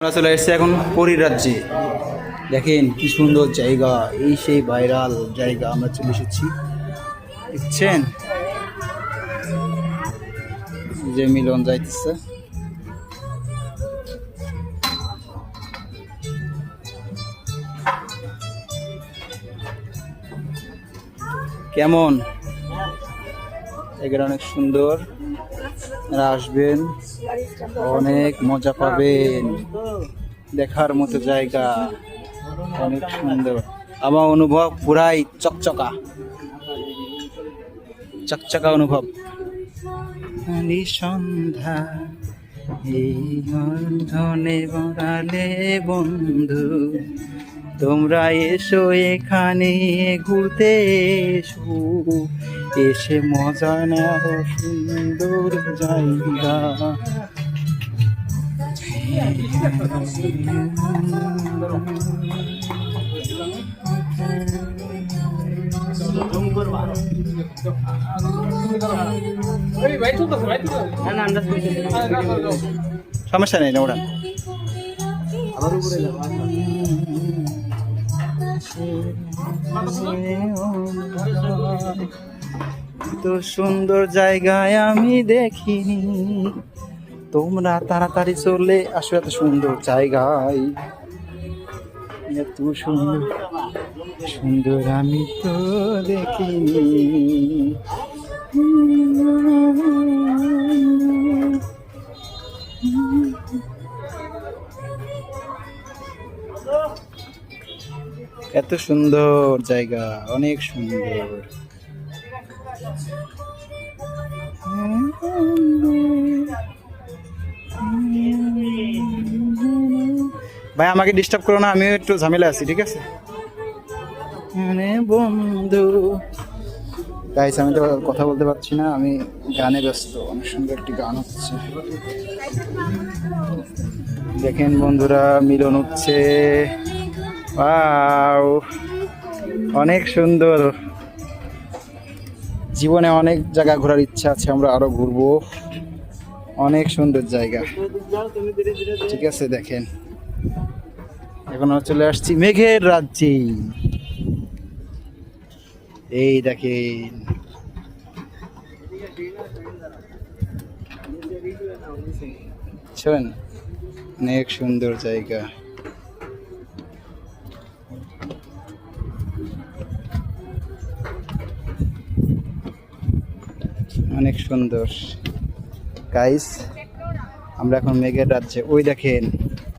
আমরা চলে এসেছি এখন পুরীর রাজ্যে। দেখেন কি সুন্দর জায়গা, এই সেই ভাইরাল জায়গা আমরা চলে এসেছি। দেখছেন যে মিলন যাইতেছে। কেমন জায়গাটা অনেক সুন্দর, আসবেন অনেক মজা পাবেন, দেখার মতো জায়গা অনেক সুন্দর। আমার অনুভব পুরাই চকচকা চকচকা অনুভব। সন্ধ্যা এই বন্ধনে বড়ালে বন্ধু, তোমরা এসো এখানে ঘুরতে এসো, এসে মজা নাও সুন্দর জায়গা। সমস্যা নেই না ওরা তো সুন্দর জায়গায় আমি দেখিনি, তোমরা তাড়াতাড়ি চলে আসো এত সুন্দর জায়গায়। এত সুন্দর সুন্দর আমি তো দেখিনি। এত সুন্দর জায়গা, অনেক সুন্দর। ভাই আমাকে ডিস্টার্ব করো না, আমিও একটু ঝামেলা আছি, ঠিক আছে বন্ধু। গাইস আমি তো কথা বলতে পারছি না, আমি গানে ব্যস্ত। অনেক সুন্দর একটি গান হচ্ছে, দেখেন বন্ধুরা মিলন হচ্ছে। ওয়াও অনেক সুন্দর। জীবনে অনেক জায়গা ঘোরার ইচ্ছা আছে, আমরা আরো ঘুরবো। অনেক সুন্দর জায়গা, ঠিক আছে। দেখেন এখন আমরা চলে আসছি মেঘের রাজ্যে। এই দেখেন শোন, অনেক সুন্দর জায়গা। অনেক সুন্দর গাইস, আমরা এখন মেঘের রাজ্যে। ওই দেখেন